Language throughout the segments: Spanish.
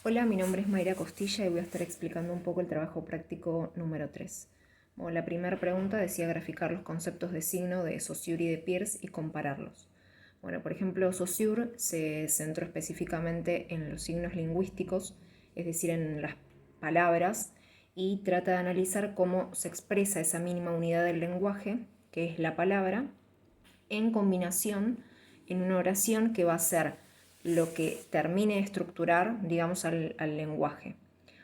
Hola, mi nombre es Mayra Costilla y voy a estar explicando un poco el trabajo práctico número 3. Bueno, la primera pregunta decía graficar los conceptos de signo de Saussure y de Peirce y compararlos. Bueno, por ejemplo, Saussure se centró específicamente en los signos lingüísticos, es decir, en las palabras, y trata de analizar cómo se expresa esa mínima unidad del lenguaje, que es la palabra, en combinación en una oración que va a ser lo que termine de estructurar, digamos, al lenguaje.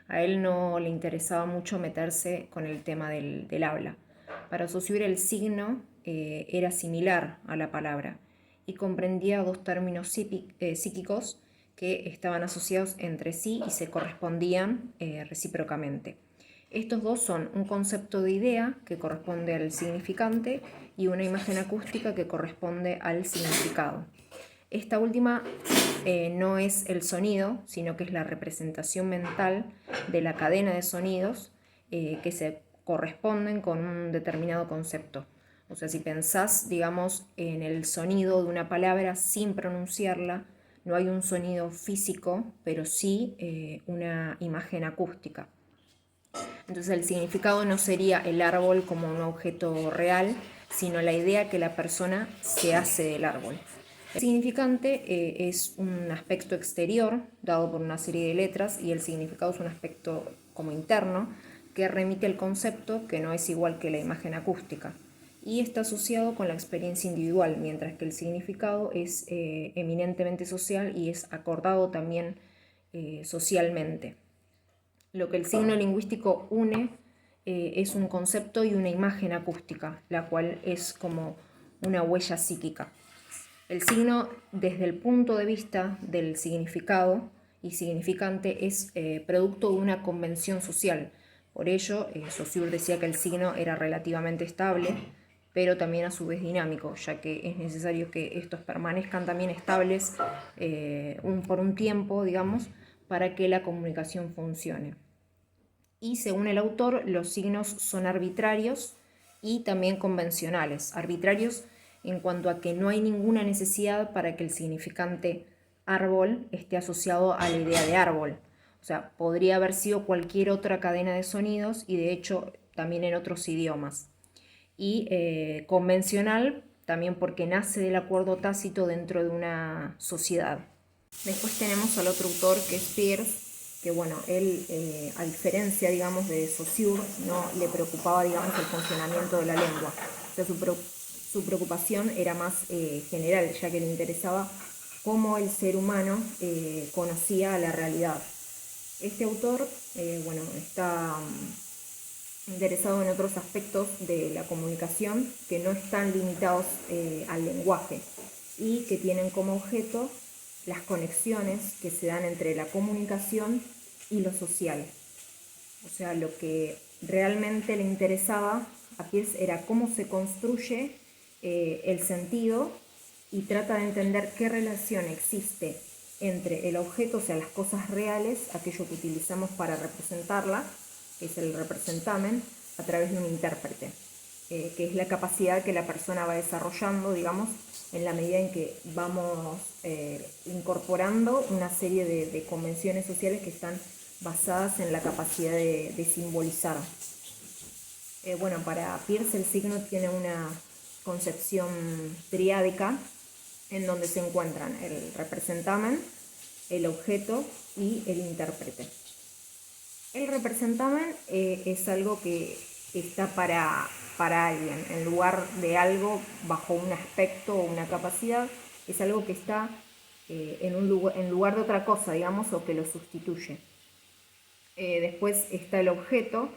A él no le interesaba mucho meterse con el tema del habla. Para Saussure el signo era similar a la palabra y comprendía dos términos psíquicos que estaban asociados entre sí y se correspondían recíprocamente. Estos dos son un concepto de idea que corresponde al significante y una imagen acústica que corresponde al significado. Esta última no es el sonido, sino que es la representación mental de la cadena de sonidos que se corresponden con un determinado concepto. O sea, si pensás, digamos, en el sonido de una palabra sin pronunciarla, no hay un sonido físico, pero sí una imagen acústica. Entonces el significado no sería el árbol como un objeto real, sino la idea que la persona se hace del árbol. El significante es un aspecto exterior dado por una serie de letras y el significado es un aspecto como interno que remite al concepto que no es igual que la imagen acústica y está asociado con la experiencia individual, mientras que el significado es eminentemente social y es acordado también socialmente. Lo que el signo lingüístico une es un concepto y una imagen acústica, la cual es como una huella psíquica. El signo, desde el punto de vista del significado y significante, es producto de una convención social. Por ello, Saussure decía que el signo era relativamente estable, pero también a su vez dinámico, ya que es necesario que estos permanezcan también estables por un tiempo, digamos, para que la comunicación funcione. Y según el autor, los signos son arbitrarios y también convencionales. Arbitrarios en cuanto a que no hay ninguna necesidad para que el significante árbol esté asociado a la idea de árbol. O sea, podría haber sido cualquier otra cadena de sonidos y de hecho también en otros idiomas. Y convencional también porque nace del acuerdo tácito dentro de una sociedad. Después tenemos al otro autor que es Peirce, que bueno, él a diferencia, digamos, de Saussure, no le preocupaba, digamos, el funcionamiento de la lengua. O sea, su preocupación era más general, ya que le interesaba cómo el ser humano conocía la realidad. Este autor, bueno, está interesado en otros aspectos de la comunicación que no están limitados al lenguaje y que tienen como objeto las conexiones que se dan entre la comunicación y lo social. O sea, lo que realmente le interesaba a Peirce era cómo se construye el sentido y trata de entender qué relación existe entre el objeto, o sea, las cosas reales, aquello que utilizamos para representarla, que es el representamen, a través de un intérprete, que es la capacidad que la persona va desarrollando, digamos, en la medida en que vamos incorporando una serie de convenciones sociales que están basadas en la capacidad de simbolizar. Bueno, para Peirce el signo tiene una concepción triádica en donde se encuentran el representamen, el objeto y el intérprete. El representamen es algo que está para alguien, en lugar de algo bajo un aspecto o una capacidad, es algo que está en lugar de otra cosa, digamos, o que lo sustituye. Después está el objeto,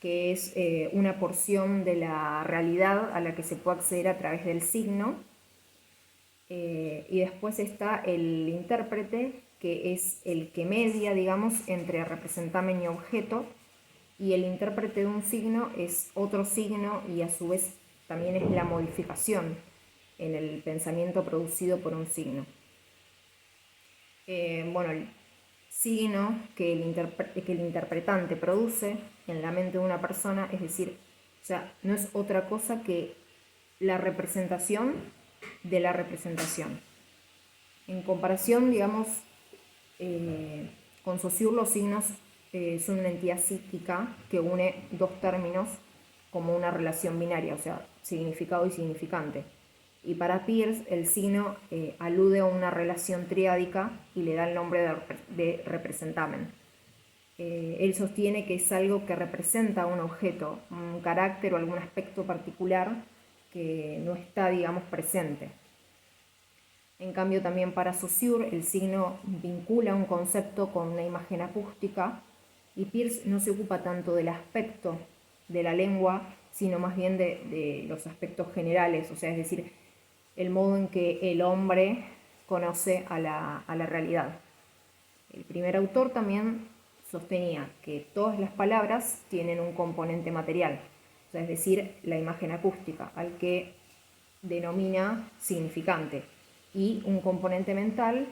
que es una porción de la realidad a la que se puede acceder a través del signo. Y después está el intérprete, que es el que media, digamos, entre representamen y objeto, y el intérprete de un signo es otro signo y a su vez también es la modificación en el pensamiento producido por un signo. Bueno, el signo que el interpretante produce en la mente de una persona, es decir, o sea, no es otra cosa que la representación de la representación. En comparación, digamos, Con Saussure los signos son una entidad psíquica que une dos términos como una relación binaria, o sea, significado y significante. Y para Peirce el signo alude a una relación triádica y le da el nombre de representamen. Él sostiene que es algo que representa un objeto, un carácter o algún aspecto particular que no está, digamos, presente. En cambio, también para Saussure el signo vincula un concepto con una imagen acústica y Peirce no se ocupa tanto del aspecto de la lengua, sino más bien de los aspectos generales, o sea, es decir, el modo en que el hombre conoce a la realidad. El primer autor también sostenía que todas las palabras tienen un componente material, o sea, es decir, la imagen acústica, al que denomina significante, y un componente mental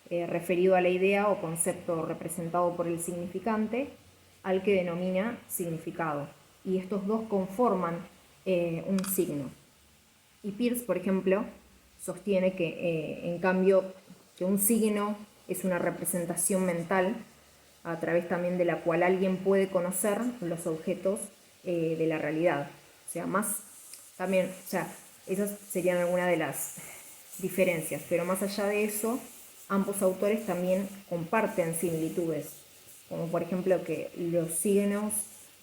referido a la idea o concepto representado por el significante, al que denomina significado. Y estos dos conforman un signo. Y Peirce, por ejemplo, sostiene que, en cambio, que un signo es una representación mental a través también de la cual alguien puede conocer los objetos de la realidad. O sea, más también, o sea, esas serían algunas de las diferencias, pero más allá de eso, ambos autores también comparten similitudes, como por ejemplo que los signos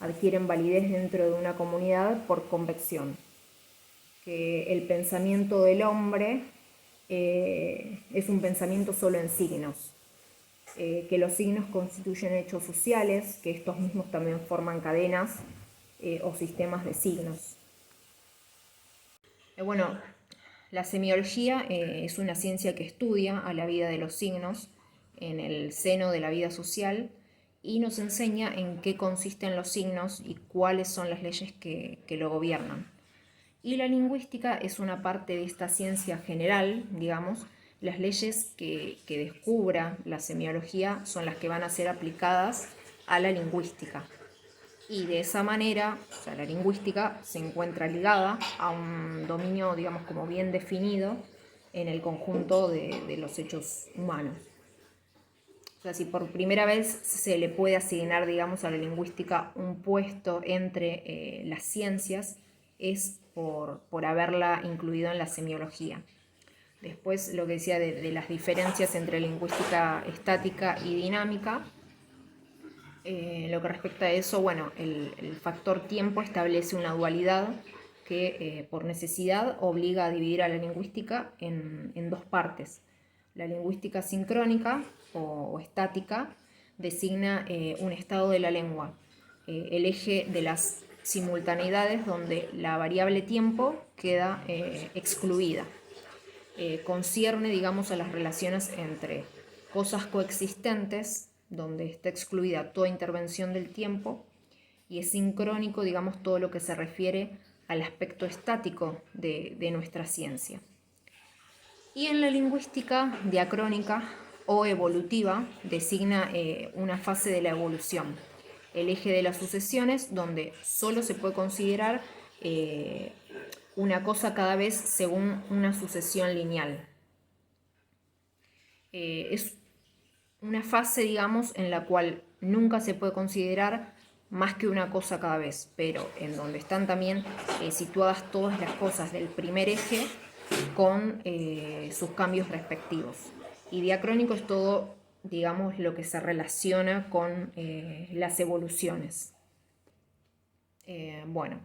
adquieren validez dentro de una comunidad por convección, que el pensamiento del hombre es un pensamiento solo en signos, que los signos constituyen hechos sociales, que estos mismos también forman cadenas o sistemas de signos. Bueno, la semiología es una ciencia que estudia a la vida de los signos en el seno de la vida social y nos enseña en qué consisten los signos y cuáles son las leyes que lo gobiernan. Y la lingüística es una parte de esta ciencia general, digamos. Las leyes que descubra la semiología son las que van a ser aplicadas a la lingüística. Y de esa manera, o sea, la lingüística se encuentra ligada a un dominio, digamos, como bien definido en el conjunto de los hechos humanos. O sea, si por primera vez se le puede asignar, digamos, a la lingüística un puesto entre las ciencias, es por haberla incluido en la semiología. Después, lo que decía de las diferencias entre lingüística estática y dinámica. Lo que respecta a eso, bueno, el factor tiempo establece una dualidad que por necesidad obliga a dividir a la lingüística en dos partes. La lingüística sincrónica o estática designa un estado de la lengua, el eje de las simultaneidades donde la variable tiempo queda excluida. Concierne, digamos, a las relaciones entre cosas coexistentes, donde está excluida toda intervención del tiempo, y es sincrónico, digamos, todo lo que se refiere al aspecto estático de nuestra ciencia. Y en la lingüística diacrónica o evolutiva designa una fase de la evolución, el eje de las sucesiones, donde solo se puede considerar una cosa cada vez según una sucesión lineal. Es una fase, digamos, en la cual nunca se puede considerar más que una cosa cada vez, pero en donde están también situadas todas las cosas del primer eje con sus cambios respectivos. Y diacrónico es todo, digamos, lo que se relaciona con las evoluciones. Bueno,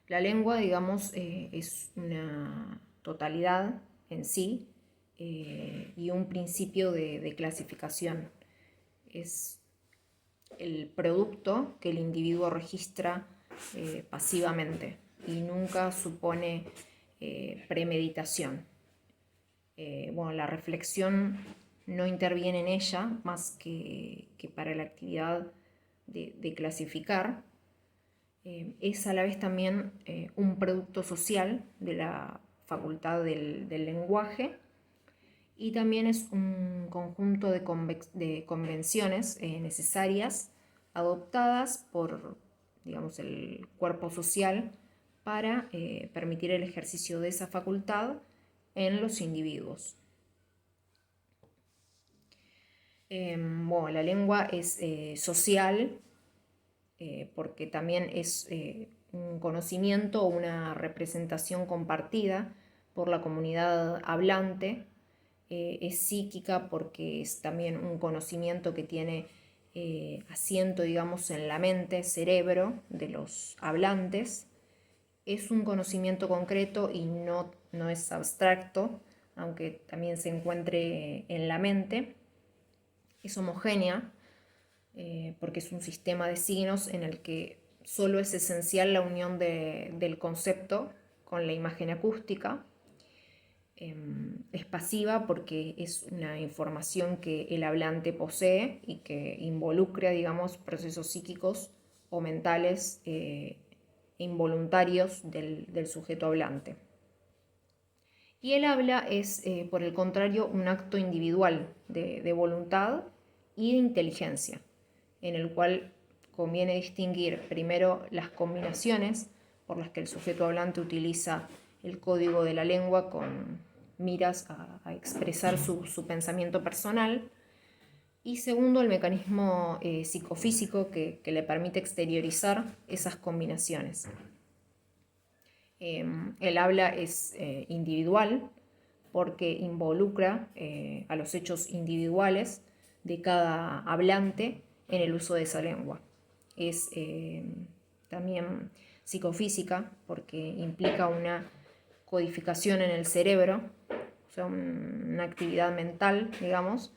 la lengua, digamos, es una totalidad en sí y un principio de clasificación. Es el producto que el individuo registra pasivamente y nunca supone premeditación. Bueno, la reflexión no interviene en ella más que para la actividad de clasificar. Es a la vez también un producto social de la facultad del lenguaje y también es un conjunto de convenciones necesarias adoptadas por, digamos, el cuerpo social para permitir el ejercicio de esa facultad en los individuos. Bueno, la lengua es social porque también es un conocimiento o una representación compartida por la comunidad hablante. Es psíquica porque es también un conocimiento que tiene asiento, digamos, en la mente, cerebro de los hablantes. Es un conocimiento concreto y no es abstracto, aunque también se encuentre en la mente. Es homogénea porque es un sistema de signos en el que solo es esencial la unión del concepto con la imagen acústica. Es pasiva porque es una información que el hablante posee y que involucra, digamos, procesos psíquicos o mentales involuntarios del sujeto hablante. Y el habla es, por el contrario, un acto individual de voluntad y de inteligencia, en el cual conviene distinguir primero las combinaciones por las que el sujeto hablante utiliza el código de la lengua con miras a expresar su pensamiento personal, y segundo, el mecanismo psicofísico que le permite exteriorizar esas combinaciones. El habla es individual porque involucra a los hechos individuales de cada hablante en el uso de esa lengua. Es también psicofísica porque implica una codificación en el cerebro, o sea, una actividad mental, digamos,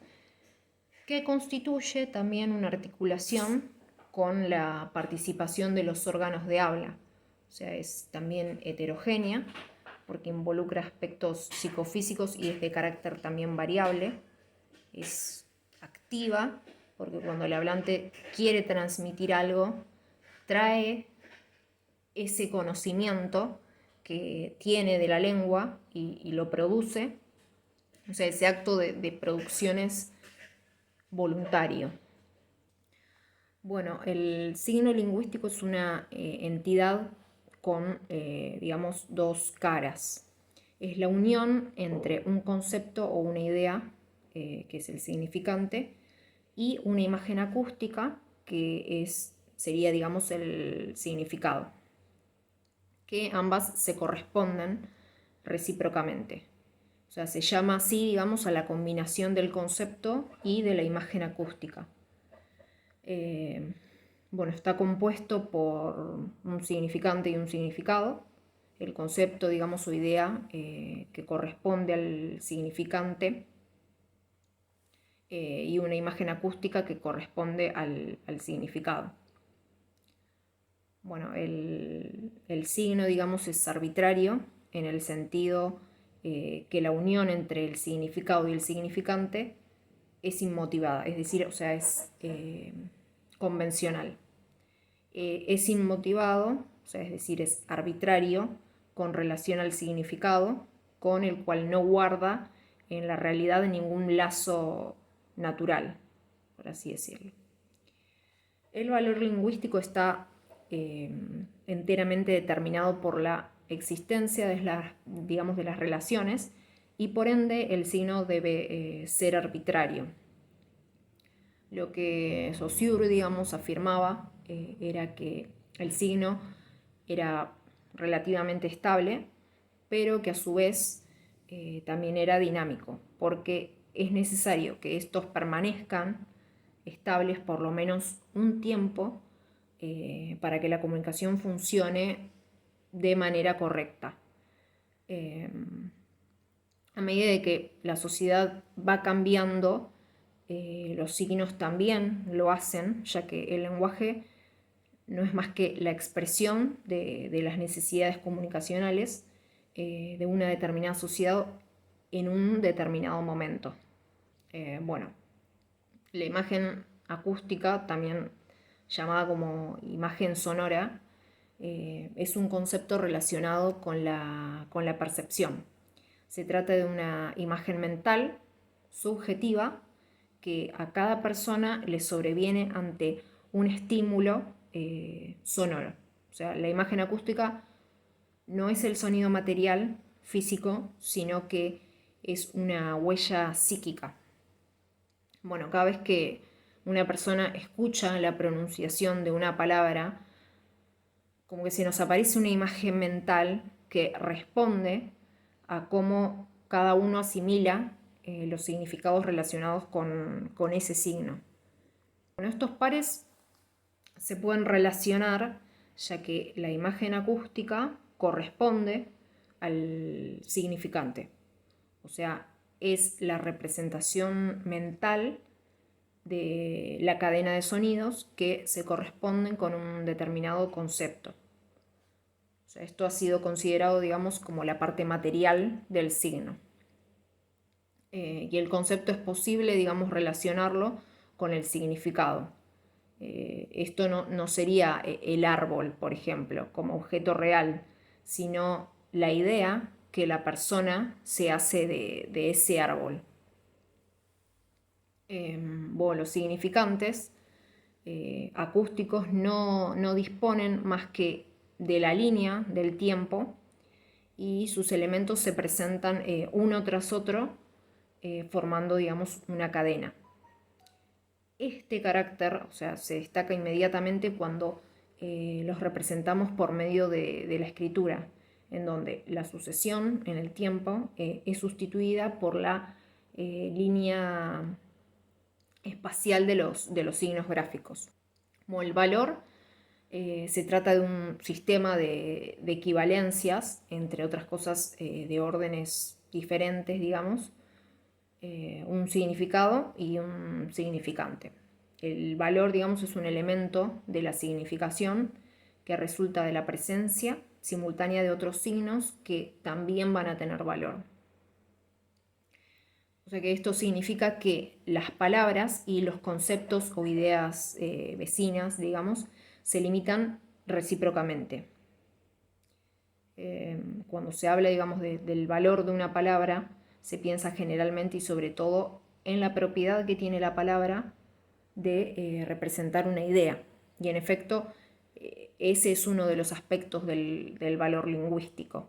que constituye también una articulación con la participación de los órganos de habla. O sea, es también heterogénea porque involucra aspectos psicofísicos y es de carácter también variable. Es activa porque cuando el hablante quiere transmitir algo, trae ese conocimiento que tiene de la lengua y lo produce. O sea, ese acto de producción es voluntario. Bueno, el signo lingüístico es una entidad con, digamos, dos caras. Es la unión entre un concepto o una idea, que es el significante, y una imagen acústica, que sería, digamos, el significado, que ambas se corresponden recíprocamente. O sea, se llama así, digamos, a la combinación del concepto y de la imagen acústica. Bueno, está compuesto por un significante y un significado. El concepto, digamos, o idea que corresponde al significante y una imagen acústica que corresponde al significado. Bueno, el signo, digamos, es arbitrario en el sentido que la unión entre el significado y el significante es inmotivada, es decir, o sea, es convencional. Es inmotivado, o sea, es decir, es arbitrario con relación al significado, con el cual no guarda en la realidad ningún lazo natural, por así decirlo. El valor lingüístico está enteramente determinado por la existencia de las relaciones y por ende el signo debe ser arbitrario. Lo que Saussure, digamos, afirmaba era que el signo era relativamente estable, pero que a su vez también era dinámico, porque es necesario que estos permanezcan estables por lo menos un tiempo para que la comunicación funcione de manera correcta. A medida de que la sociedad va cambiando, los signos también lo hacen, ya que el lenguaje no es más que la expresión de las necesidades comunicacionales de una determinada sociedad en un determinado momento. Bueno, la imagen acústica, también llamada como imagen sonora, es un concepto relacionado con la percepción. Se trata de una imagen mental subjetiva que a cada persona le sobreviene ante un estímulo sonoro. O sea, la imagen acústica no es el sonido material físico, sino que es una huella psíquica. Bueno, cada vez que una persona escucha la pronunciación de una palabra, como que se nos aparece una imagen mental que responde a cómo cada uno asimila los significados relacionados con ese signo. Bueno, estos pares se pueden relacionar ya que la imagen acústica corresponde al significante. O sea, es la representación mental de la cadena de sonidos que se corresponden con un determinado concepto. O sea, esto ha sido considerado, digamos, como la parte material del signo. Y el concepto es posible, digamos, relacionarlo con el significado. Esto no sería el árbol, por ejemplo, como objeto real, sino la idea que la persona se hace de ese árbol. Bueno, los significantes acústicos no disponen más que de la línea del tiempo y sus elementos se presentan uno tras otro formando, digamos, una cadena. Este carácter, o sea, se destaca inmediatamente cuando los representamos por medio de la escritura, en donde la sucesión en el tiempo es sustituida por la línea espacial de los signos gráficos. Como el valor se trata de un sistema de equivalencias, entre otras cosas de órdenes diferentes, digamos, un significado y un significante. El valor, digamos, es un elemento de la significación que resulta de la presencia simultánea de otros signos que también van a tener valor. O sea que esto significa que las palabras y los conceptos o ideas vecinas, digamos, se limitan recíprocamente. Cuando se habla, digamos, del valor de una palabra, se piensa generalmente y sobre todo en la propiedad que tiene la palabra de representar una idea. Y en efecto, ese es uno de los aspectos del valor lingüístico.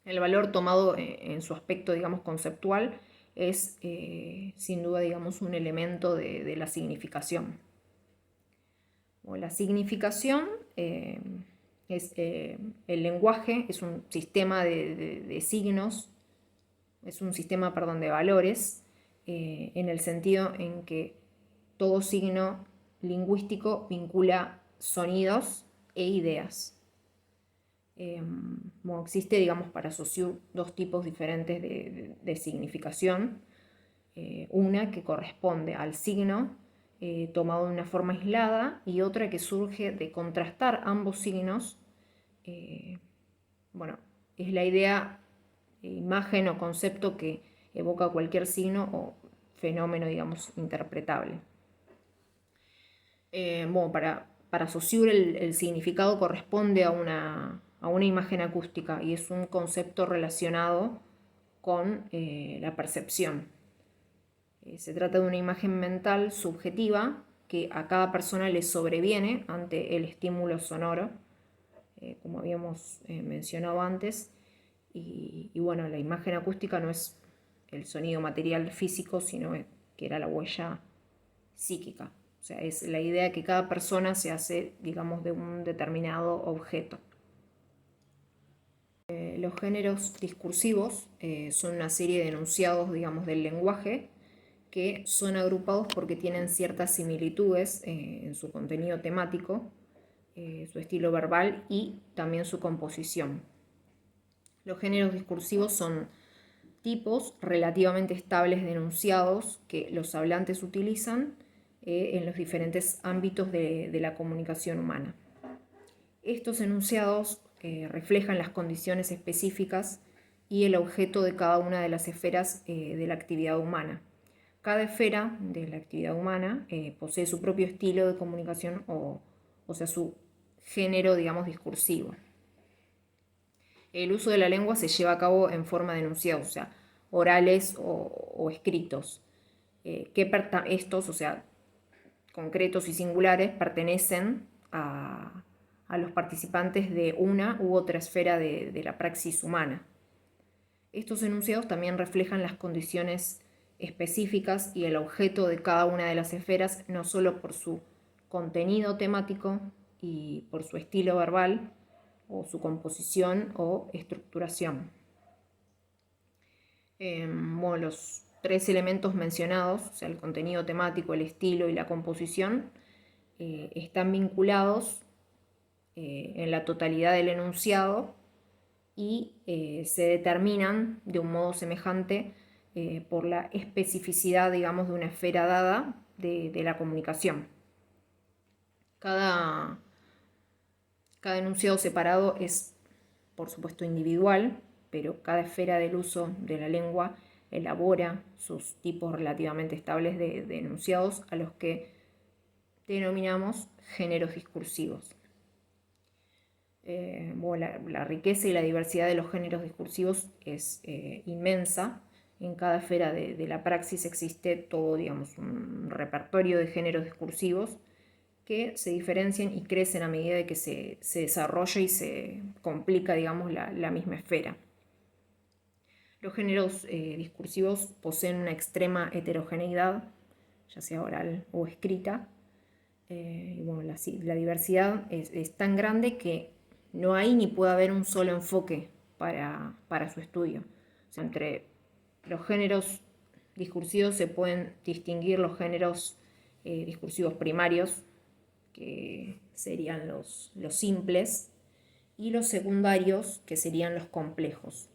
El valor tomado en su aspecto, digamos, conceptual es sin duda, digamos, un elemento de la significación. O la significación es el lenguaje, es un sistema de signos, es un sistema, perdón, de valores, en el sentido en que todo signo lingüístico vincula sonidos e ideas. Bueno, existe, digamos, para Saussure dos tipos diferentes de significación. Una que corresponde al signo tomado de una forma aislada y otra que surge de contrastar ambos signos. Bueno, es la idea, imagen o concepto que evoca cualquier signo o fenómeno, digamos, interpretable. Bueno, para Saussure el significado corresponde a una imagen acústica y es un concepto relacionado con la percepción. Se trata de una imagen mental subjetiva que a cada persona le sobreviene ante el estímulo sonoro, como habíamos mencionado antes. Y bueno, la imagen acústica no es el sonido material físico, sino que era la huella psíquica. O sea, es la idea que cada persona se hace, digamos, de un determinado objeto. Los géneros discursivos son una serie de enunciados, digamos, del lenguaje que son agrupados porque tienen ciertas similitudes en su contenido temático, su estilo verbal y también su composición. Los géneros discursivos son tipos relativamente estables de enunciados que los hablantes utilizan en los diferentes ámbitos de la comunicación humana. Estos enunciados reflejan las condiciones específicas y el objeto de cada una de las esferas de la actividad humana. Cada esfera de la actividad humana posee su propio estilo de comunicación o sea, su género, digamos, discursivo. El uso de la lengua se lleva a cabo en forma de enunciados, o sea, orales o escritos. Estos, o sea, concretos y singulares, pertenecen a los participantes de una u otra esfera de la praxis humana. Estos enunciados también reflejan las condiciones específicas y el objeto de cada una de las esferas, no solo por su contenido temático y por su estilo verbal o su composición o estructuración. Bueno, los tres elementos mencionados, o sea, el contenido temático, el estilo y la composición, están vinculados en la totalidad del enunciado y se determinan de un modo semejante por la especificidad, digamos, de una esfera dada de la comunicación. Cada enunciado separado es, por supuesto, individual, pero cada esfera del uso de la lengua elabora sus tipos relativamente estables de enunciados, a los que denominamos géneros discursivos. Bueno, la riqueza y la diversidad de los géneros discursivos es inmensa. En cada esfera de la praxis existe todo, digamos, un repertorio de géneros discursivos que se diferencian y crecen a medida de que se desarrolla y se complica, digamos, la misma esfera. Los géneros discursivos poseen una extrema heterogeneidad, ya sea oral o escrita, y bueno, la diversidad es tan grande que no hay ni puede haber un solo enfoque para su estudio. O sea, entre los géneros discursivos se pueden distinguir los géneros discursivos primarios, que serían los simples, y los secundarios, que serían los complejos.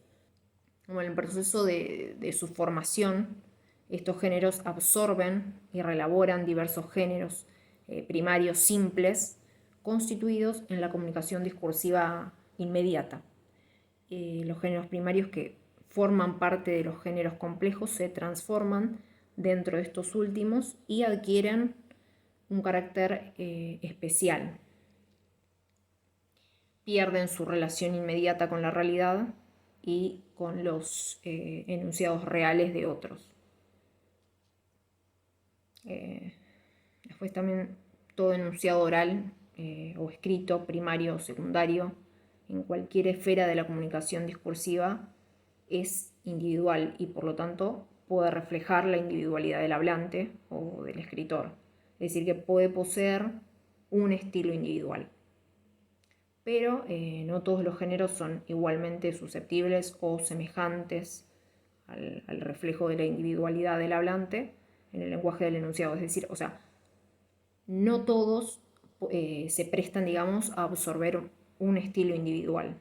Como en el proceso de su formación, estos géneros absorben y reelaboran diversos géneros primarios simples constituidos en la comunicación discursiva inmediata. Los géneros primarios que forman parte de los géneros complejos se transforman dentro de estos últimos y adquieren un carácter especial. Pierden su relación inmediata con la realidad y con los enunciados reales de otros. Después también todo enunciado oral o escrito, primario o secundario, en cualquier esfera de la comunicación discursiva es individual y por lo tanto puede reflejar la individualidad del hablante o del escritor. Es decir, que puede poseer un estilo individual. Pero no todos los géneros son igualmente susceptibles o semejantes al reflejo de la individualidad del hablante en el lenguaje del enunciado. Es decir, o sea, no todos se prestan, digamos, a absorber un estilo individual.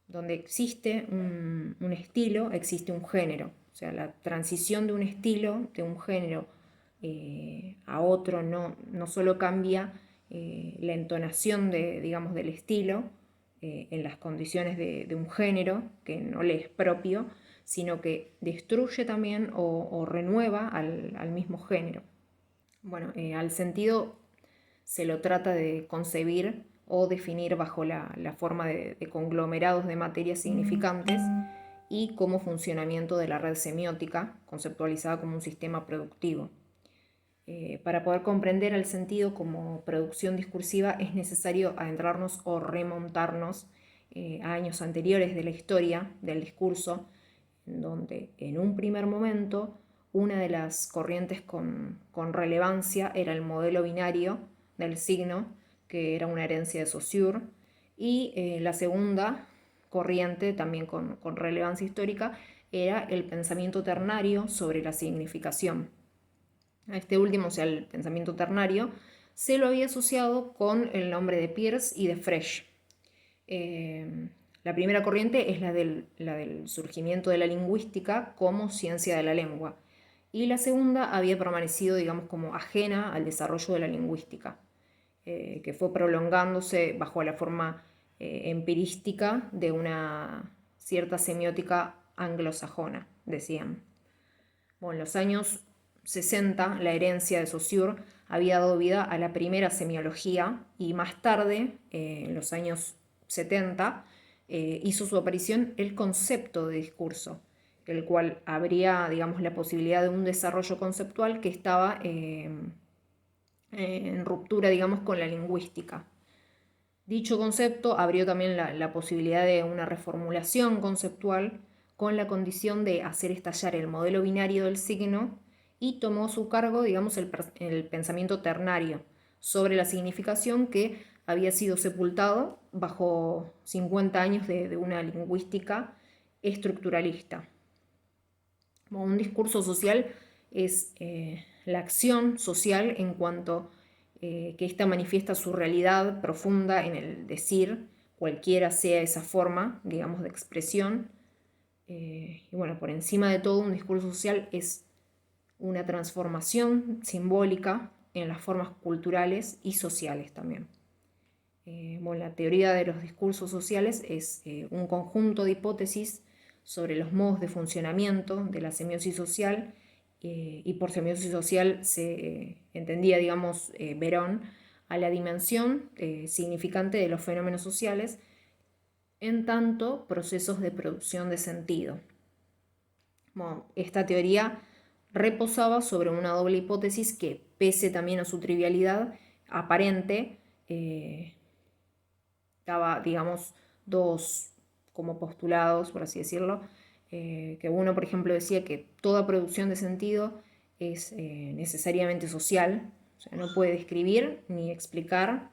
Donde existe un estilo, existe un género. O sea, la transición de un estilo, de un género a otro, no solo cambia la entonación digamos, del estilo en las condiciones de un género que no le es propio, sino que destruye también o renueva al mismo género. Bueno, al sentido se lo trata de concebir o definir bajo la forma de conglomerados de materias significantes y como funcionamiento de la red semiótica, conceptualizada como un sistema productivo. Para poder comprender el sentido como producción discursiva es necesario adentrarnos o remontarnos a años anteriores de la historia del discurso, donde en un primer momento una de las corrientes con relevancia era el modelo binario del signo, que era una herencia de Saussure, y la segunda corriente, también con relevancia histórica, era el pensamiento ternario sobre la significación. A este último, o sea, el pensamiento ternario, se lo había asociado con el nombre de Peirce y de Frege. La primera corriente es la del surgimiento de la lingüística como ciencia de la lengua, y la segunda había permanecido, digamos, como ajena al desarrollo de la lingüística, que fue prolongándose bajo la forma empirística de una cierta semiótica anglosajona, decían. Bueno, en los años 60, la herencia de Saussure había dado vida a la primera semiología y más tarde, en los años 70, hizo su aparición el concepto de discurso, el cual abría, digamos, la posibilidad de un desarrollo conceptual que estaba en ruptura, digamos, con la lingüística. Dicho concepto abrió también la posibilidad de una reformulación conceptual con la condición de hacer estallar el modelo binario del signo y tomó a su cargo, digamos, el pensamiento ternario sobre la significación que había sido sepultado bajo 50 años de una lingüística estructuralista. Un discurso social es la acción social en cuanto que ésta manifiesta su realidad profunda en el decir, cualquiera sea esa forma, digamos, de expresión. Y bueno, por encima de todo, un discurso social es una transformación simbólica en las formas culturales y sociales también. Bueno, la teoría de los discursos sociales es un conjunto de hipótesis sobre los modos de funcionamiento de la semiosis social, y por semiosis social se entendía, digamos, Verón, a la dimensión significante de los fenómenos sociales, en tanto procesos de producción de sentido. Bueno, esta teoría reposaba sobre una doble hipótesis que, pese también a su trivialidad aparente, daba, digamos, dos como postulados, por así decirlo, que uno, por ejemplo, decía que toda producción de sentido es necesariamente social, o sea, no puede describir ni explicar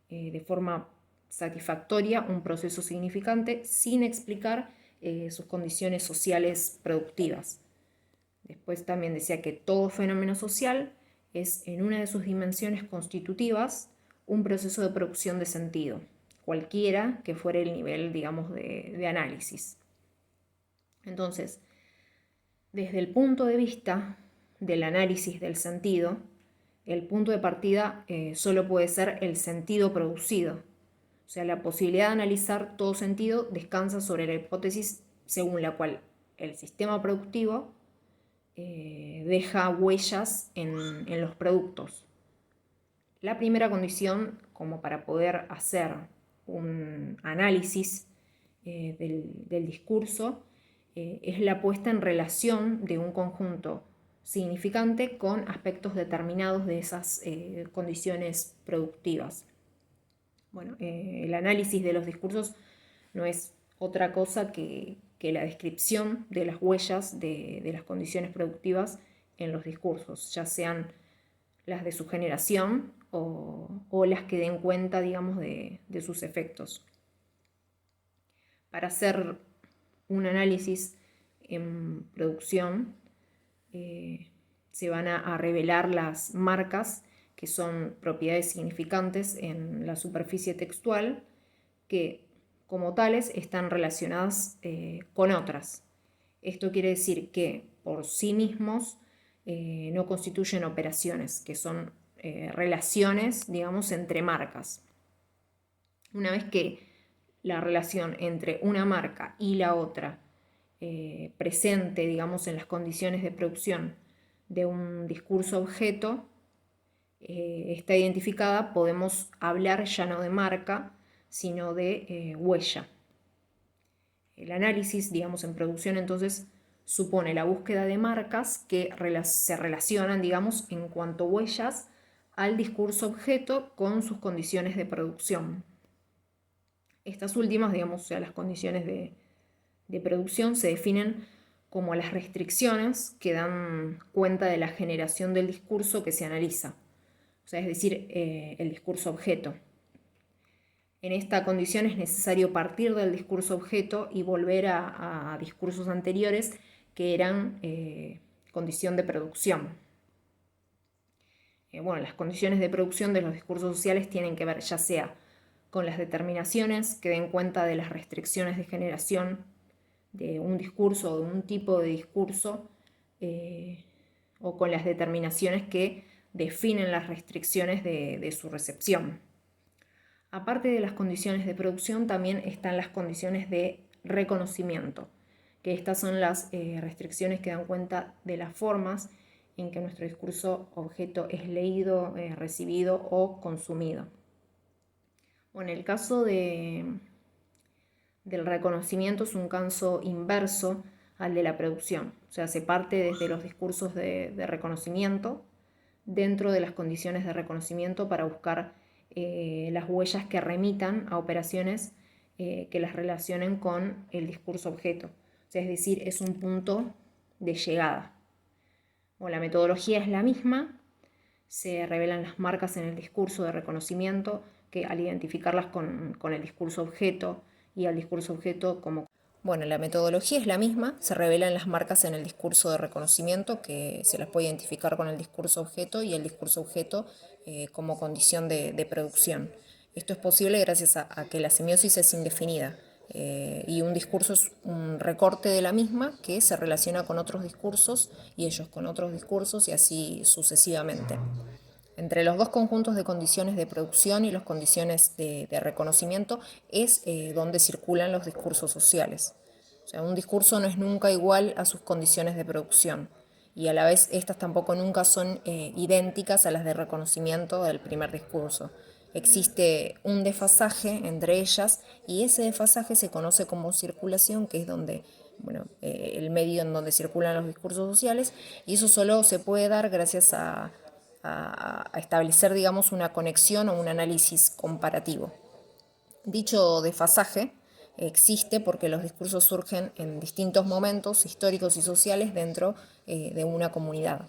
de forma satisfactoria un proceso significante sin explicar sus condiciones sociales productivas. Después también decía que todo fenómeno social es, en una de sus dimensiones constitutivas, un proceso de producción de sentido, cualquiera que fuera el nivel, digamos, de análisis. Entonces, desde el punto de vista del análisis del sentido, el punto de partida solo puede ser el sentido producido. O sea, la posibilidad de analizar todo sentido descansa sobre la hipótesis según la cual el sistema productivo deja huellas en los productos. La primera condición, como para poder hacer un análisis del discurso, es la puesta en relación de un conjunto significante con aspectos determinados de esas condiciones productivas. Bueno, el análisis de los discursos no es otra cosa que la descripción de las huellas de las condiciones productivas en los discursos, ya sean las de su generación o las que den cuenta, digamos, de sus efectos. Para hacer un análisis en producción, se van a revelar las marcas que son propiedades significantes en la superficie textual, que como tales están relacionadas con otras. Esto quiere decir que por sí mismos no constituyen operaciones, que son relaciones, digamos, entre marcas. Una vez que la relación entre una marca y la otra presente, digamos, en las condiciones de producción de un discurso objeto está identificada, podemos hablar ya no de marca, sino de huella. El análisis, digamos, en producción, entonces, supone la búsqueda de marcas que se relacionan, digamos, en cuanto huellas al discurso objeto con sus condiciones de producción. Estas últimas, digamos, o sea, las condiciones de producción se definen como las restricciones que dan cuenta de la generación del discurso que se analiza, o sea, es decir, el discurso objeto. En esta condición es necesario partir del discurso objeto y volver a discursos anteriores que eran condición de producción. Bueno, las condiciones de producción de los discursos sociales tienen que ver ya sea con las determinaciones que den cuenta de las restricciones de generación de un discurso o de un tipo de discurso, o con las determinaciones que definen las restricciones de su recepción. Aparte de las condiciones de producción, también están las condiciones de reconocimiento, que estas son las restricciones que dan cuenta de las formas en que nuestro discurso objeto es leído, recibido o consumido. Bueno, el caso del reconocimiento es un caso inverso al de la producción, o sea, se parte desde los discursos de reconocimiento dentro de las condiciones de reconocimiento para buscar las huellas que remitan a operaciones que las relacionen con el discurso objeto. O sea, es decir, es un punto de llegada. O la metodología es la misma, se revelan las marcas en el discurso de reconocimiento que al identificarlas con el discurso objeto y al discurso objeto como... Bueno, la metodología es la misma, se revelan las marcas en el discurso de reconocimiento que se las puede identificar con el discurso objeto y el discurso objeto como condición de producción. Esto es posible gracias a que la semiosis es indefinida y un discurso es un recorte de la misma que se relaciona con otros discursos y ellos con otros discursos y así sucesivamente. Entre los dos conjuntos de condiciones de producción y las condiciones de reconocimiento es donde circulan los discursos sociales. O sea, un discurso no es nunca igual a sus condiciones de producción y a la vez estas tampoco nunca son idénticas a las de reconocimiento del primer discurso. Existe un desfasaje entre ellas y ese desfasaje se conoce como circulación, que es donde, bueno, el medio en donde circulan los discursos sociales, y eso solo se puede dar gracias a establecer, digamos, una conexión o un análisis comparativo. Dicho desfasaje existe porque los discursos surgen en distintos momentos históricos y sociales dentro de una comunidad.